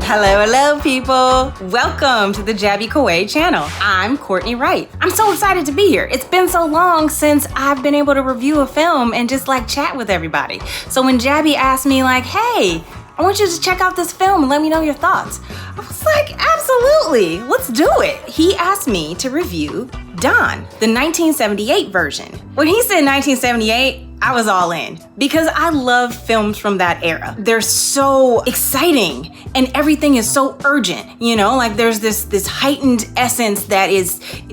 Hello, people. Welcome to the Jaby KOAY channel. I'm Cortney Wright. I'm so excited to be here. It's been so long since I've been able to review a film and just like chat with everybody. So when Jaby asked me like, hey, I want you to check out this film and let me know your thoughts, I was like, absolutely, let's do it. He asked me to review Don, the 1978 version. When he said 1978, I was all in because I love films from that era. They're so exciting and everything is so urgent, you know, like there's this heightened essence that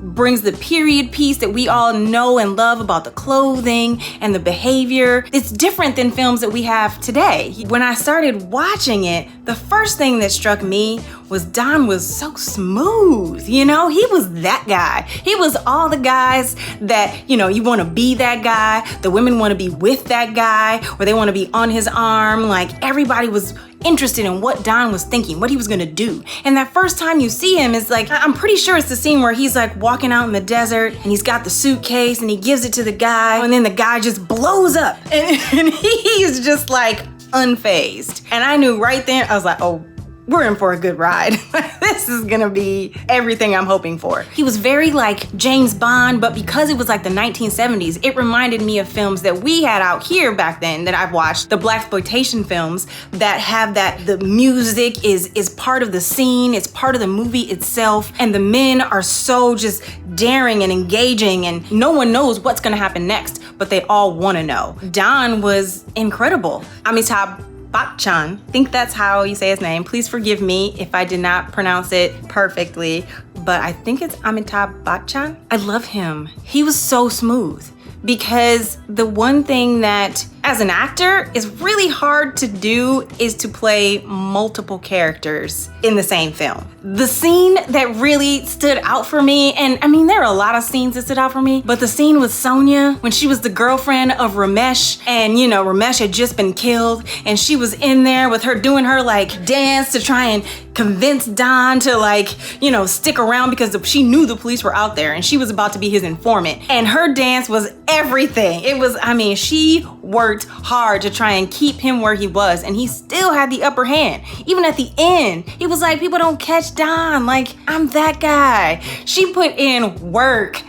brings the period piece that we all know and love about the clothing and the behavior. It's different than films that we have today. When I started watching it, the first thing that struck me was Don was so smooth, you know? He was that guy. He was all the guys that, you know, you want to be that guy. The women want to be with that guy, or they want to be on his arm. Like everybody was interested in what Don was thinking, what he was gonna do. And that first time you see him is like, I'm pretty sure it's the scene where he's like walking out in the desert and he's got the suitcase and he gives it to the guy and then the guy just blows up and he's just like unfazed. And I knew right then, I was like, oh, we're in for a good ride. This is gonna be everything I'm hoping for. He was very like James Bond, but because it was like the 1970s, it reminded me of films that we had out here back then that I've watched, the blaxploitation films that have the music is part of the scene, it's part of the movie itself, and the men are so just daring and engaging and no one knows what's gonna happen next, but they all wanna know. Don was incredible. Amitabh Bachchan, I think that's how you say his name. Please forgive me if I did not pronounce it perfectly, but I think it's Amitabh Bachchan. I love him. He was so smooth because the one thing that as an actor is really hard to do is to play multiple characters in the same film. The scene that really stood out for me, and I mean, there are a lot of scenes that stood out for me, but the scene with Sonia when she was the girlfriend of Ramesh and, you know, Ramesh had just been killed and she was in there with her doing her like dance to try and convince Don to like, you know, stick around because she knew the police were out there and she was about to be his informant. And her dance was everything. It was, I mean, she worked hard to try and keep him where he was and he still had the upper hand. Even at the end, he was like, people don't catch Don, like I'm that guy. She put in work.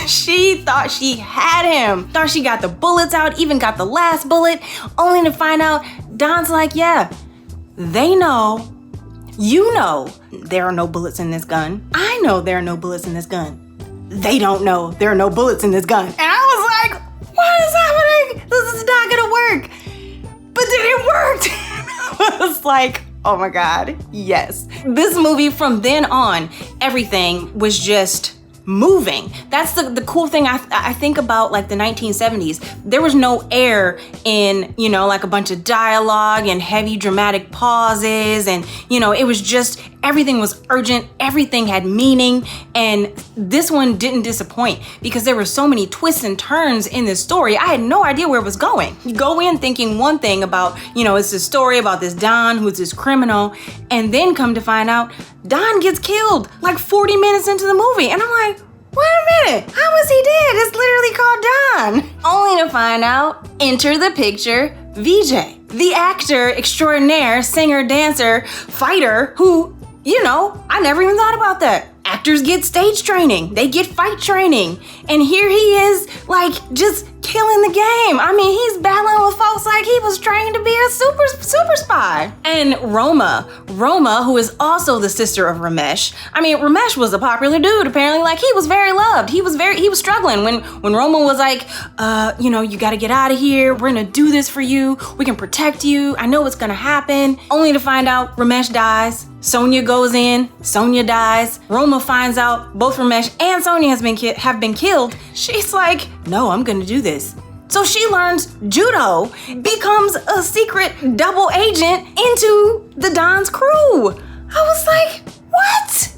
She thought she had him, thought she got the bullets out, even got the last bullet, only to find out Don's like, yeah, they know, you know there are no bullets in this gun. I know there are no bullets in this gun. They don't know there are no bullets in this gun. And I was like, what is happening? This is not gonna work. But then it worked. I was like, oh my God, yes. This movie from then on, everything was just moving. That's the cool thing I think about like the 1970s. There was no air in, you know, like a bunch of dialogue and heavy dramatic pauses and, you know, it was just, everything was urgent, everything had meaning, and this one didn't disappoint because there were so many twists and turns in this story. I had no idea where it was going. You go in thinking one thing about, you know, it's a story about this Don who's this criminal, and then come to find out Don gets killed like 40 minutes into the movie. And I'm like, wait a minute, how was he dead? It's literally called Don. Only to find out, enter the picture, Vijay, the actor extraordinaire, singer, dancer, fighter who, you know, I never even thought about that. Actors get stage training, they get fight training, and here he is like just killing the game. I mean, he's battling with folks like he was trained to be a super spy. And Roma, who is also the sister of Ramesh. I mean, Ramesh was a popular dude, apparently. Like, he was very loved. He was struggling when Roma was like, you know, you gotta get out of here. We're gonna do this for you. We can protect you. I know what's gonna happen. Only to find out Ramesh dies. Sonia goes in, Sonia dies. Roma finds out both Ramesh and Sonia have been killed. She's like, no, I'm gonna do this. So she learns judo, becomes a secret double agent into the Don's crew. I was like, what?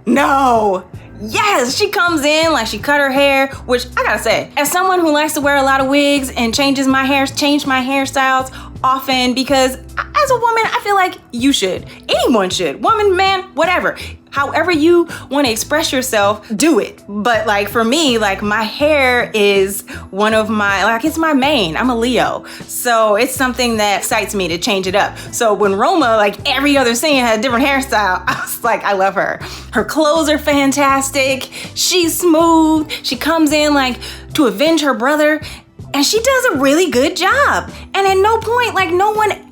No. Yes, she comes in like she cut her hair, which I gotta say, as someone who likes to wear a lot of wigs and change my hairstyles often because I as a woman, I feel like you should. Anyone should. Woman, man, whatever. However you want to express yourself, do it. But like for me, like my hair is one of my, like it's my main. I'm a Leo. So it's something that excites me to change it up. So when Roma, like every other scene had a different hairstyle, I was like, I love her. Her clothes are fantastic. She's smooth. She comes in like to avenge her brother. And she does a really good job. And at no point, like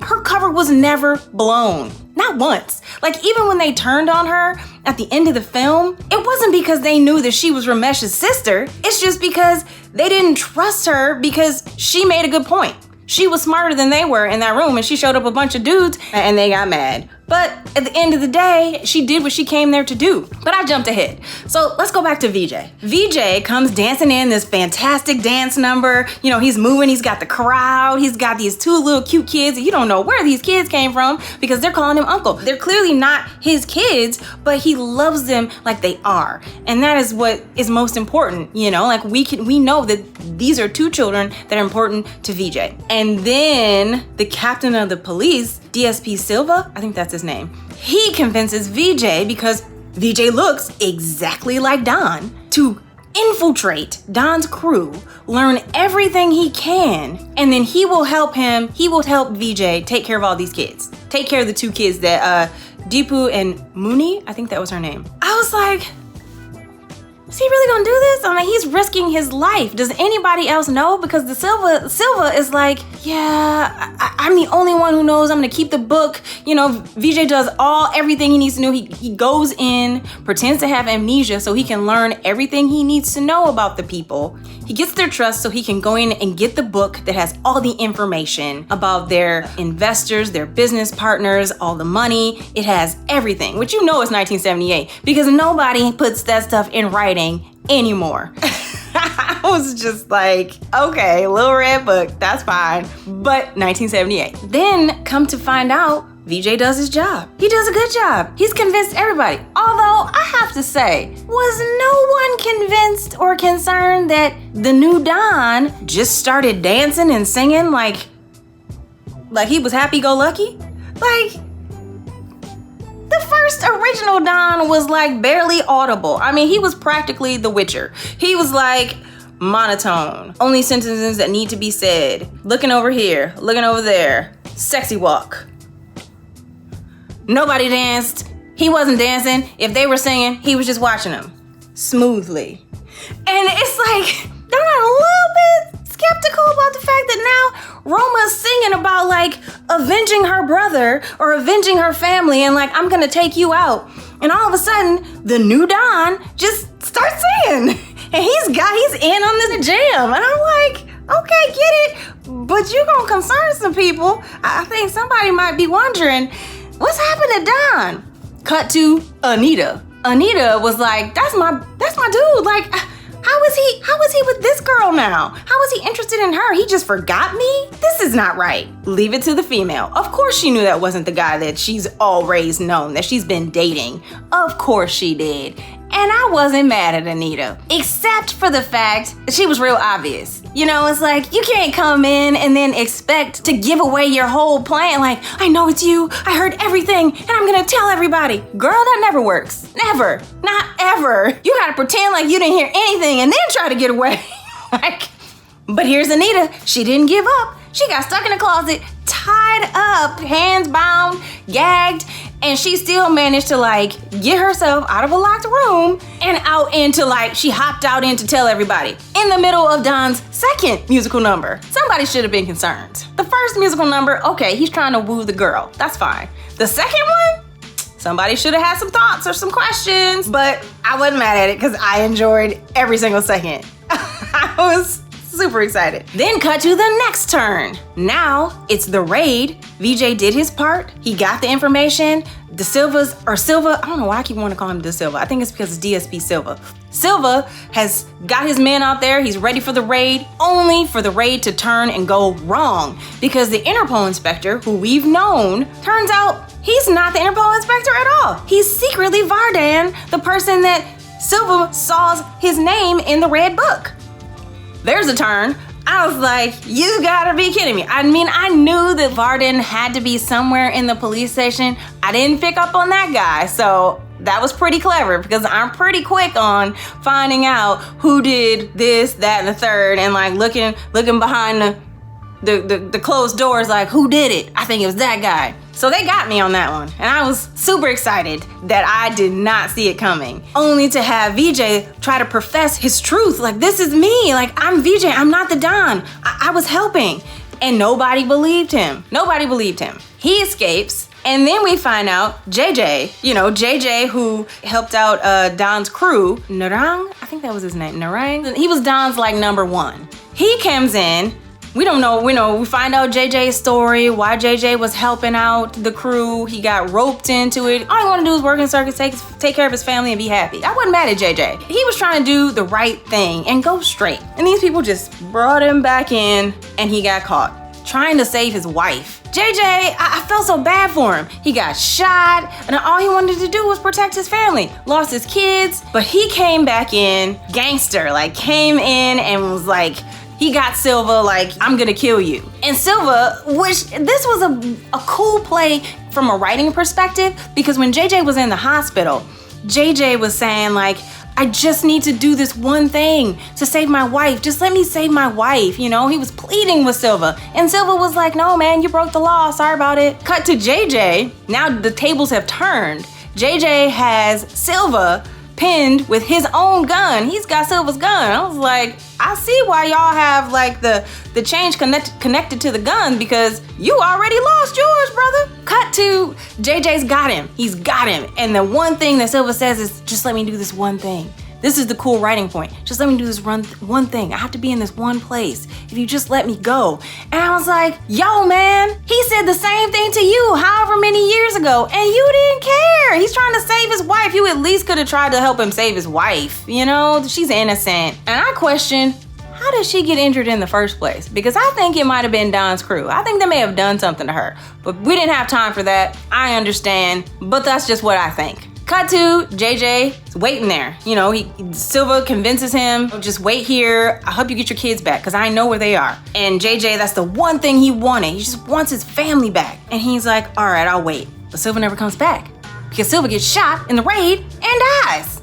her cover was never blown. Not once. Like even when they turned on her at the end of the film, it wasn't because they knew that she was Ramesh's sister. It's just because they didn't trust her because she made a good point. She was smarter than they were in that room and she showed up a bunch of dudes and they got mad. But at the end of the day, she did what she came there to do. But I jumped ahead. So let's go back to VJ. VJ comes dancing in this fantastic dance number. You know, he's moving, he's got the crowd, he's got these two little cute kids. You don't know where these kids came from because they're calling him uncle. They're clearly not his kids, but he loves them like they are. And that is what is most important, you know? Like we know that these are two children that are important to VJ. And then the captain of the police, DSP Silva, I think that's his name. He convinces VJ, because VJ looks exactly like Don, to infiltrate Don's crew, learn everything he can, and then he will help VJ take care of all these kids. Take care of the two kids that, Deepu and Muni, I think that was her name. I was like, is he really gonna do this? I mean, he's risking his life. Does anybody else know? Because the Silva is like, yeah, I'm the only one who knows. I'm gonna keep the book. You know, VJ does everything he needs to know. He goes in, pretends to have amnesia so he can learn everything he needs to know about the people. He gets their trust so he can go in and get the book that has all the information about their investors, their business partners, all the money. It has everything, which you know is 1978 because nobody puts that stuff in writing anymore. I was just like, okay, little red book, that's fine. But 1978. Then come to find out, VJ does his job. He does a good job. He's convinced everybody. Although I have to say, was no one convinced or concerned that the new Don just started dancing and singing like he was happy-go-lucky? Like, the first original Don was like barely audible. I mean, he was practically the Witcher. He was like monotone, only sentences that need to be said. Looking over here, looking over there, sexy walk. Nobody danced. He wasn't dancing. If they were singing, he was just watching them smoothly. And it's like, they're not a little bit skeptical about the fact that now Roma's singing about like avenging her brother or avenging her family and like, I'm gonna take you out. And all of a sudden, the new Don just starts singing. And he's in on the jam. And I'm like, okay, get it. But you gonna concern some people. I think somebody might be wondering, what's happened to Don? Cut to Anita. Anita was like, that's my dude. Like, how is he with this girl now? How is he interested in her? He just forgot me? This is not right. Leave it to the female. Of course she knew that wasn't the guy that she's always known, that she's been dating. Of course she did. And I wasn't mad at Anita, except for the fact that she was real obvious. You know, it's like, you can't come in and then expect to give away your whole plan. Like, I know it's you, I heard everything, and I'm gonna tell everybody. Girl, that never works. Never. Not ever. You gotta pretend like you didn't hear anything and then try to get away. But here's Anita. She didn't give up. She got stuck in a closet, tied up, hands bound, gagged, and she still managed to like get herself out of a locked room and out into like, she hopped out in to tell everybody in the middle of Don's second musical number. Somebody should have been concerned. The first musical number, okay, he's trying to woo the girl. That's fine. The second one, somebody should have had some thoughts or some questions, but I wasn't mad at it because I enjoyed every single second. I was super excited. Then cut to the next turn. Now it's the raid. VJ did his part. He got the information. Silva, I don't know why I keep wanting to call him De Silva. I think it's because it's DSP Silva. Silva has got his men out there. He's ready for the raid, only for the raid to turn and go wrong. Because the Interpol inspector, who we've known, turns out he's not the Interpol inspector at all. He's secretly Vardan, the person that Silva saw his name in the red book. There's a turn. I was like, you gotta be kidding me. I mean, I knew that Veerendra had to be somewhere in the police station. I didn't pick up on that guy, so that was pretty clever because I'm pretty quick on finding out who did this, that, and the third, and like looking behind the closed doors, like who did it? I think it was that guy. So they got me on that one, and I was super excited that I did not see it coming. Only to have VJ try to profess his truth, like this is me, like I'm VJ, I'm not the Don. I was helping, and nobody believed him. Nobody believed him. He escapes, and then we find out JJ, JJ who helped out Don's crew, Narang, I think that was his name, Narang. He was Don's like number one. He comes in. We don't know, we find out JJ's story, why JJ was helping out the crew. He got roped into it. All he wanted to do was work in circus, take care of his family and be happy. I wasn't mad at JJ. He was trying to do the right thing and go straight. And these people just brought him back in and he got caught trying to save his wife. JJ, I felt so bad for him. He got shot and all he wanted to do was protect his family. Lost his kids, but he came back in gangster, like came in and was like, he got Silva like, I'm gonna kill you. And Silva, which this was a cool play from a writing perspective, because when JJ was in the hospital, JJ was saying like, I just need to do this one thing to save my wife. Just let me save my wife. He was pleading with Silva. And Silva was like, no man, you broke the law, sorry about it. Cut to JJ, now the tables have turned. JJ has Silva pinned with his own gun. He's got Silva's gun. I was like, I see why y'all have like the change connected to the gun, because you already lost yours, brother. Cut to JJ's got him. He's got him. And the one thing that Silva says is, just let me do this one thing. This is the cool writing point. Just let me do this one thing. I have to be in this one place. If you just let me go. And I was like, yo, man, he said the same thing to you however many years ago, and you didn't care. He's trying to save his wife. You at least could have tried to help him save his wife. She's innocent. And I question, how did she get injured in the first place? Because I think it might have been Don's crew. I think they may have done something to her, but we didn't have time for that. I understand, but that's just what I think. Cut to JJ waiting there. Silva convinces him, just wait here. I hope you get your kids back because I know where they are. And JJ, that's the one thing he wanted. He just wants his family back. And he's like, all right, I'll wait. But Silva never comes back because Silva gets shot in the raid and dies.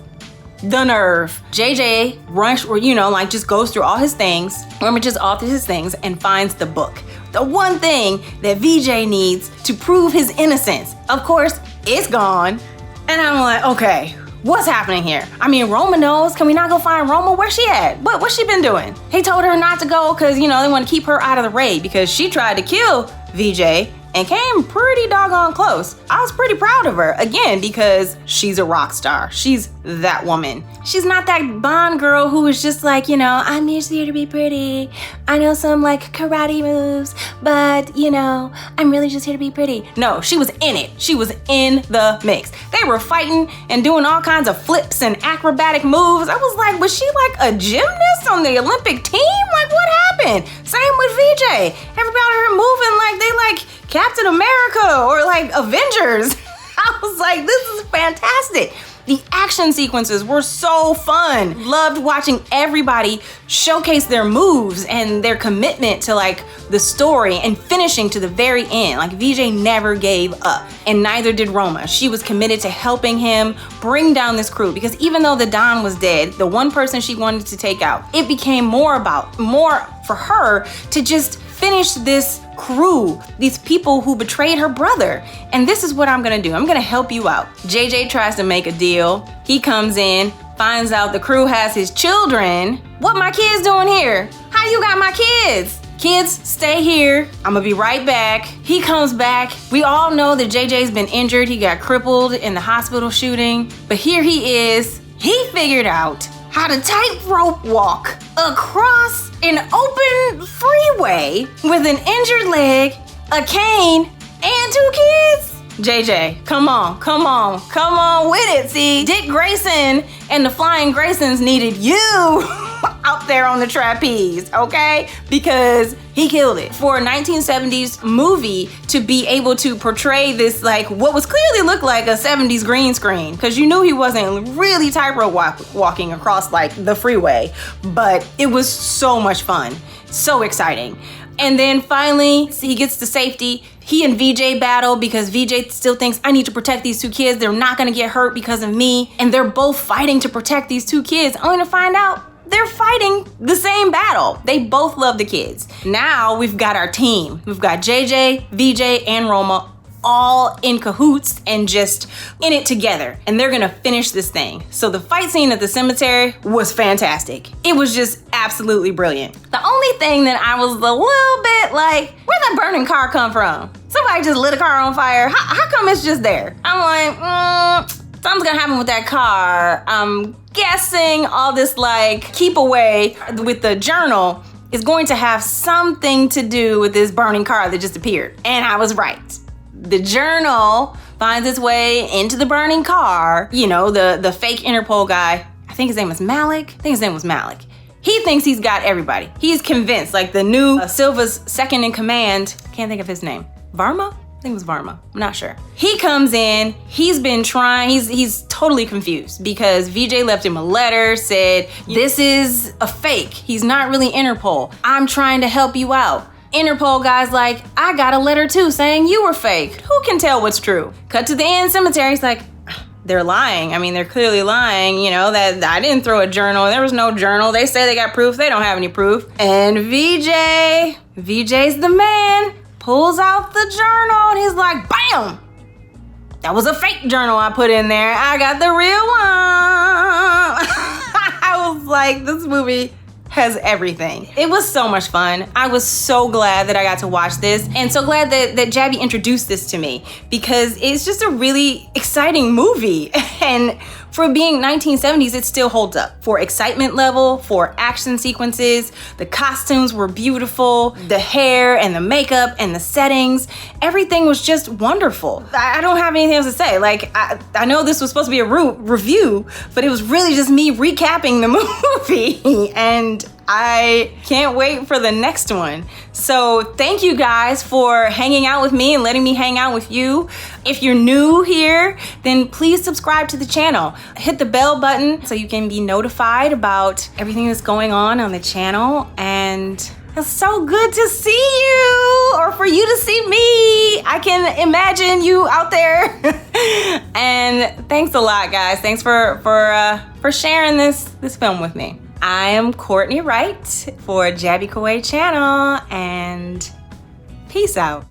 The nerve. JJ just goes through all his things, rummages all through his things and finds the book. The one thing that VJ needs to prove his innocence. Of course, it's gone. And I'm like, okay, what's happening here? I mean, Roma knows. Can we not go find Roma? Where's she at? What's she been doing? He told her not to go because, they want to keep her out of the raid because she tried to kill VJ and came pretty doggone close. I was pretty proud of her, again, because she's a rock star. She's that woman. She's not that Bond girl who is just like, I'm just here to be pretty. I know some like karate moves, but I'm really just here to be pretty. No, she was in it. She was in the mix. They were fighting and doing all kinds of flips and acrobatic moves. I was like, was she like a gymnast on the Olympic team? Like, what happened? Same with VJ. Everybody her moving like they like Captain America or like Avengers. I was like, this is fantastic. The action sequences were so fun. Loved watching everybody showcase their moves and their commitment to like the story and finishing to the very end. Like VJ never gave up, and neither did Roma. She was committed to helping him bring down this crew, because even though the Don was dead, the one person she wanted to take out, it became more for her to just finish this crew, these people who betrayed her brother. And this is what I'm gonna do. I'm gonna help you out. JJ tries to make a deal. He comes in, finds out the crew has his children. What my kids doing here? How you got my kids? Kids, stay here. I'm gonna be right back. He comes back. We all know that JJ's been injured. He got crippled in the hospital shooting. But here he is. He figured out how to tightrope walk across an open freeway with an injured leg, a cane, and 2 kids. JJ, come on with it. See, Dick Grayson and the Flying Graysons needed you. out there on the trapeze, okay? Because he killed it. For a 1970s movie to be able to portray this, like, what was clearly looked like a 70s green screen, because you knew he wasn't really tightrope walking across, like, the freeway, but it was so much fun, so exciting. And then finally, he gets to safety. He and VJ battle because VJ still thinks, I need to protect these two kids. They're not gonna get hurt because of me. And they're both fighting to protect these two kids, only to find out they're fighting the same battle. They both love the kids. Now we've got our team. We've got JJ, VJ, and Roma all in cahoots and just in it together. And they're gonna finish this thing. So the fight scene at the cemetery was fantastic. It was just absolutely brilliant. The only thing that I was a little bit like, where'd that burning car come from? Somebody just lit a car on fire. How come it's just there? I'm like, something's gonna happen with that car. I'm guessing all this like keep away with the journal is going to have something to do with this burning car that just appeared. And I was right. The journal finds its way into the burning car. You know, the fake Interpol guy, I think his name was Malik. He thinks he's got everybody. He's convinced, like the new Silva's second in command, can't think of his name. Varma? I think it was Varma, I'm not sure. He comes in, he's been trying, he's totally confused because VJ left him a letter, said, this is a fake. He's not really Interpol. I'm trying to help you out. Interpol guy's like, I got a letter too saying you were fake. Who can tell what's true? Cut to the end cemetery, he's like, they're lying. I mean, they're clearly lying, you know, that I didn't throw a journal. There was no journal. They say they got proof. They don't have any proof. And VJ's the man, pulls out the journal and he's like, bam! That was a fake journal I put in there. I got the real one. I was like, this movie has everything. It was so much fun. I was so glad that I got to watch this and so glad that Jaby introduced this to me because it's just a really exciting movie. And for being 1970s, it still holds up. For excitement level, for action sequences, the costumes were beautiful, the hair and the makeup and the settings, everything was just wonderful. I don't have anything else to say. Like, I know this was supposed to be a review, but it was really just me recapping the movie and I can't wait for the next one. So thank you guys for hanging out with me and letting me hang out with you. If you're new here, then please subscribe to the channel. Hit the bell button so you can be notified about everything that's going on the channel. And it's so good to see you, or for you to see me. I can imagine you out there. And thanks a lot, guys. Thanks for sharing this film with me. I am Cortney Wright for Jaby KOAY channel, and peace out.